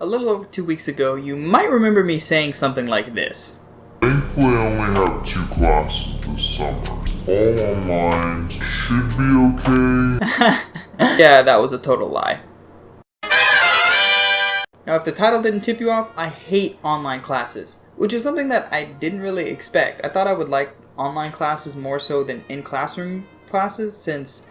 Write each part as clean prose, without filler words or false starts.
a little over 2 weeks ago, you might remember me saying something like this. Thankfully, I only have 2 classes this summer. All online, should be okay. Yeah, that was a total lie. Now, if the title didn't tip you off, I hate online classes, which is something that I didn't really expect. I thought I would like online classes more so than in-classroom classes, since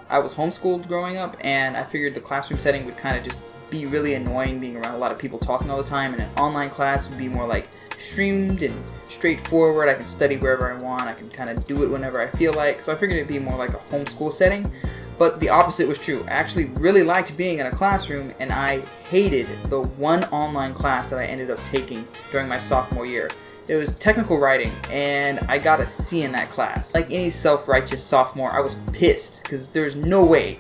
I was homeschooled growing up, and I figured the classroom setting would kind of just be really annoying, being around a lot of people talking all the time, and an online class would be more like streamed and straightforward. I can study wherever I want, I can kind of do it whenever I feel like, so I figured it'd be more like a homeschool setting. But the opposite was true. I actually really liked being in a classroom, and I hated the one online class that I ended up taking during my sophomore year. It was technical writing, and I got a C in that class. Like any self-righteous sophomore, I was pissed, because there's no way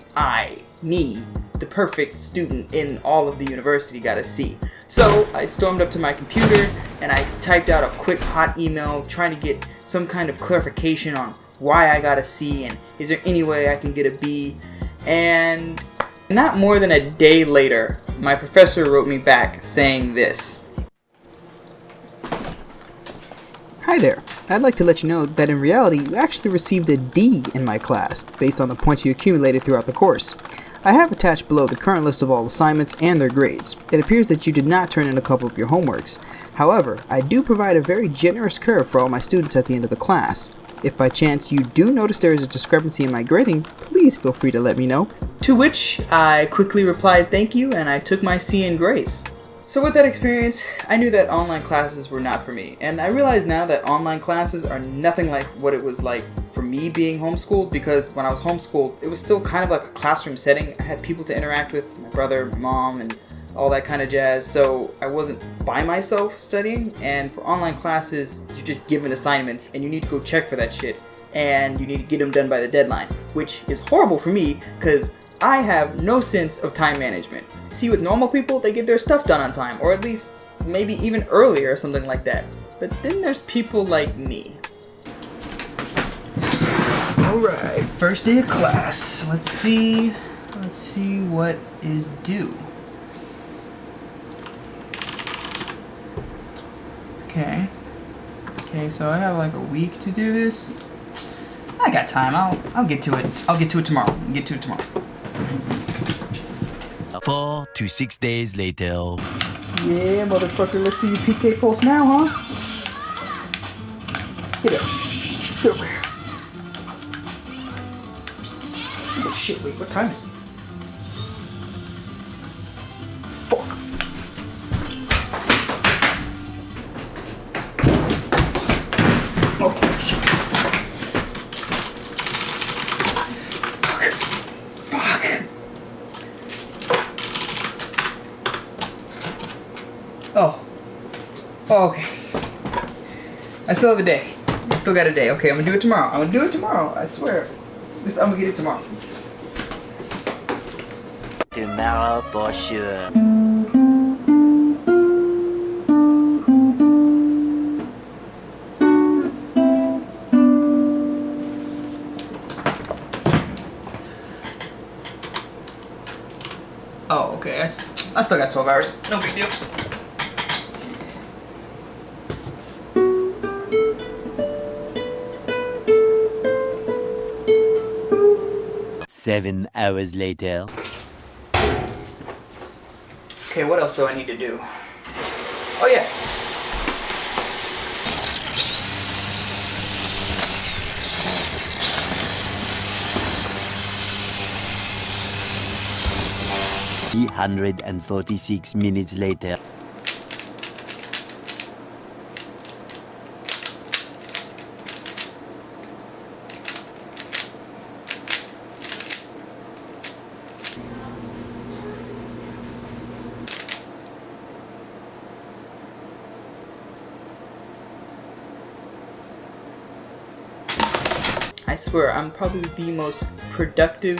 me, the perfect student in all of the university, got a C. So I stormed up to my computer, and I typed out a quick hot email trying to get some kind of clarification on why I got a C, and is there any way I can get a B? And not more than a day later, my professor wrote me back saying this. Hi there. I'd like to let you know that in reality you actually received a D in my class based on the points you accumulated throughout the course. I have attached below the current list of all assignments and their grades. It appears that you did not turn in a couple of your homeworks. However, I do provide a very generous curve for all my students at the end of the class. If by chance you do notice there is a discrepancy in my grading, please feel free to let me know. To which I quickly replied thank you, and I took my C in grace. So with that experience, I knew that online classes were not for me, and I realize now that online classes are nothing like what it was like for me being homeschooled, because when I was homeschooled, it was still kind of like a classroom setting. I had people to interact with, my brother, my mom, and all that kind of jazz, so I wasn't by myself studying. And for online classes, you're just given assignments, and you need to go check for that shit, and you need to get them done by the deadline, which is horrible for me, because I have no sense of time management. See, with normal people, they get their stuff done on time, or at least maybe even earlier or something like that. But then there's people like me. Alright, first day of class. Let's see what is due. Okay, so I have like a week to do this. I got time. I'll get to it. I'll get to it tomorrow. 4 to 6 days later. Yeah, motherfucker, let's see your PK post now, huh? Get up. Get over here. Oh shit, wait, what time is it? Fuck. Oh shit. Fuck. Oh, okay. I still have a day. I still got a day. Okay, I'm gonna do it tomorrow. I swear. I'm gonna get it tomorrow. Tomorrow for sure. Oh, okay. I still got 12 hours. No big deal. Seven hours later. Okay, what else do I need to do? Oh yeah. $346 minutes later. I swear, I'm probably the most productive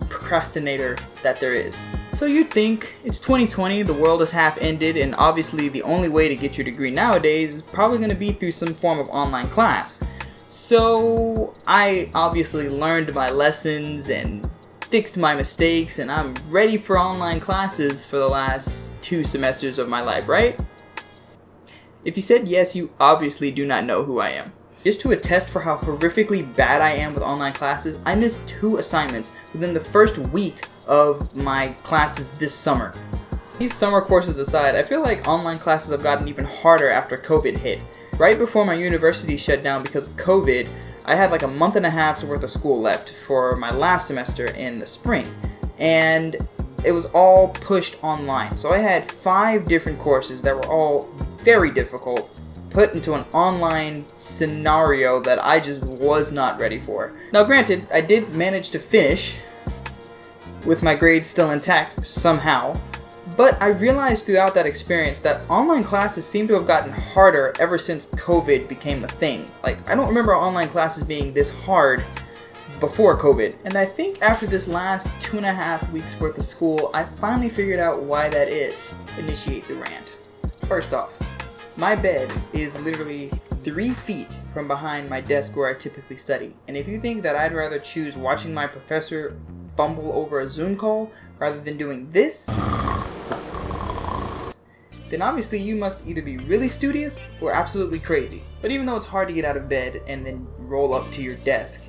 procrastinator that there is. So you'd think it's 2020, the world is half ended, and obviously the only way to get your degree nowadays is probably going to be through some form of online class. So I obviously learned my lessons and fixed my mistakes and I'm ready for online classes for the last 2 semesters of my life, right? If you said yes, you obviously do not know who I am. Just to attest for how horrifically bad I am with online classes, I missed 2 assignments within the first week of my classes this summer. These summer courses aside, I feel like online classes have gotten even harder after COVID hit. Right before my university shut down because of COVID, I had like a month and a half's worth of school left for my last semester in the spring. And it was all pushed online. So I had 5 different courses that were all very difficult, put into an online scenario that I just was not ready for. Now granted, I did manage to finish with my grades still intact somehow, but I realized throughout that experience that online classes seem to have gotten harder ever since COVID became a thing. Like, I don't remember online classes being this hard before COVID. And I think after this last 2.5 weeks worth of school, I finally figured out why that is. Initiate the rant. First off, my bed is literally 3 feet from behind my desk where I typically study. And if you think that I'd rather choose watching my professor bumble over a Zoom call rather than doing this, then obviously you must either be really studious or absolutely crazy. But even though it's hard to get out of bed and then roll up to your desk,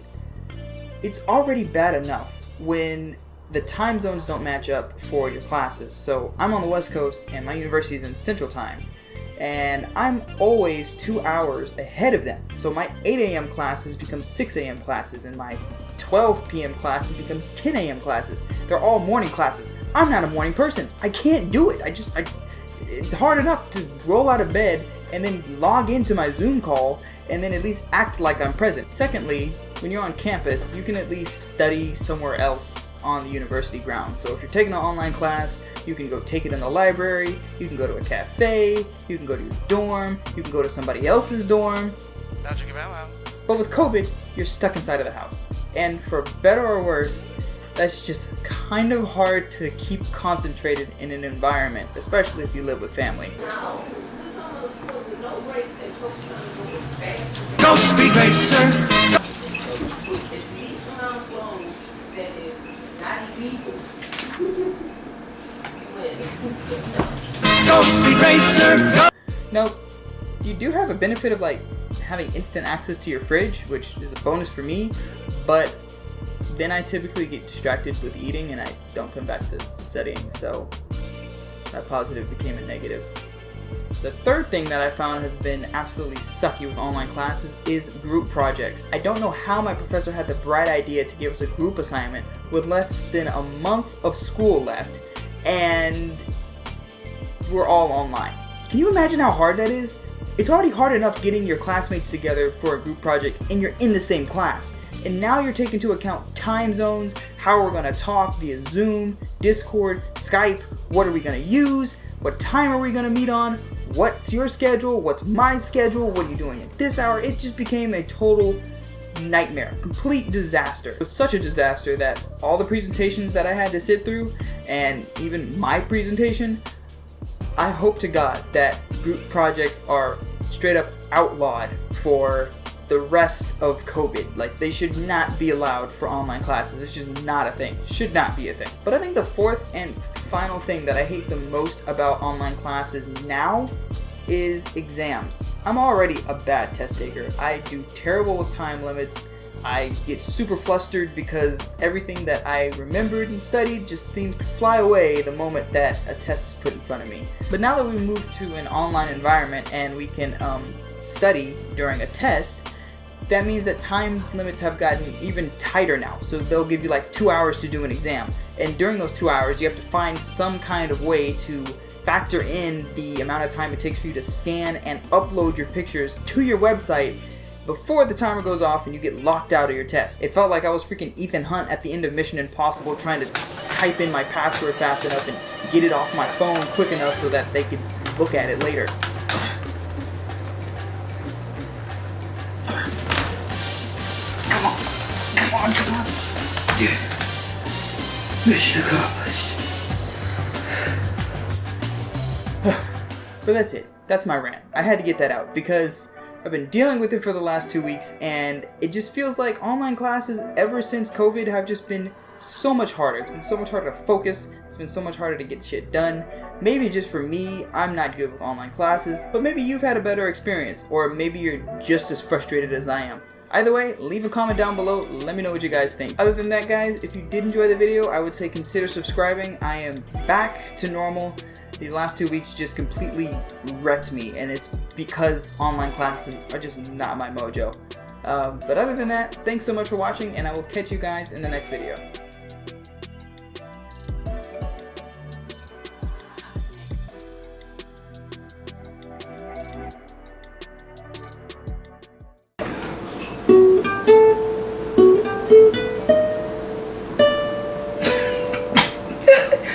it's already bad enough when the time zones don't match up for your classes. So I'm on the West Coast and my university is in Central Time, and I'm always 2 hours ahead of them. So my 8 a.m. classes become 6 a.m. classes, and my 12 p.m. classes become 10 a.m. classes. They're all morning classes. I'm not a morning person. I can't do it. It's hard enough to roll out of bed and then log into my Zoom call and then at least act like I'm present. Secondly, when you're on campus, you can at least study somewhere else on the university grounds. So if you're taking an online class, you can go take it in the library, you can go to a cafe, you can go to your dorm, you can go to somebody else's dorm. But with COVID, you're stuck inside of the house. And for better or worse, that's just kind of hard to keep concentrated in an environment, especially if you live with family. Go Speed Racer! Go Speed Racer! Go! Now, you do have a benefit of like having instant access to your fridge, which is a bonus for me, but then I typically get distracted with eating and I don't come back to studying, so that positive became a negative. The third thing that I found has been absolutely sucky with online classes is group projects. I don't know how my professor had the bright idea to give us a group assignment with less than a month of school left, and we're all online. Can you imagine how hard that is? It's already hard enough getting your classmates together for a group project and you're in the same class. And now you're taking into account time zones, how we're gonna talk via Zoom, Discord, Skype, what are we gonna use, what time are we gonna meet on, what's your schedule, what's my schedule, what are you doing at this hour? It just became a total nightmare, complete disaster. It was such a disaster that all the presentations that I had to sit through, and even my presentation, I hope to God that group projects are straight up outlawed for the rest of COVID. Like, they should not be allowed for online classes. It's just not a thing. Should not be a thing. But I think the fourth and final thing that I hate the most about online classes now is exams. I'm already a bad test taker. I do terrible with time limits. I get super flustered because everything that I remembered and studied just seems to fly away the moment that a test is put in front of me. But now that we moved to an online environment and we can study during a test, that means that time limits have gotten even tighter now. So they'll give you like 2 hours to do an exam. And during those 2 hours, you have to find some kind of way to factor in the amount of time it takes for you to scan and upload your pictures to your website before the timer goes off and you get locked out of your test. It felt like I was freaking Ethan Hunt at the end of Mission Impossible trying to type in my password fast enough and get it off my phone quick enough so that they could look at it later. Come on. Mission accomplished. But that's it. That's my rant. I had to get that out because I've been dealing with it for the last 2 weeks, and it just feels like online classes ever since COVID have just been so much harder. It's been so much harder to focus. It's been so much harder to get shit done. Maybe just for me, I'm not good with online classes, but maybe you've had a better experience, or maybe you're just as frustrated as I am. Either way, leave a comment down below, let me know what you guys think. Other than that, guys, if you did enjoy the video, I would say consider subscribing. I am back to normal. These last 2 weeks just completely wrecked me, and it's because online classes are just not my mojo. But other than that, thanks so much for watching, and I will catch you guys in the next video.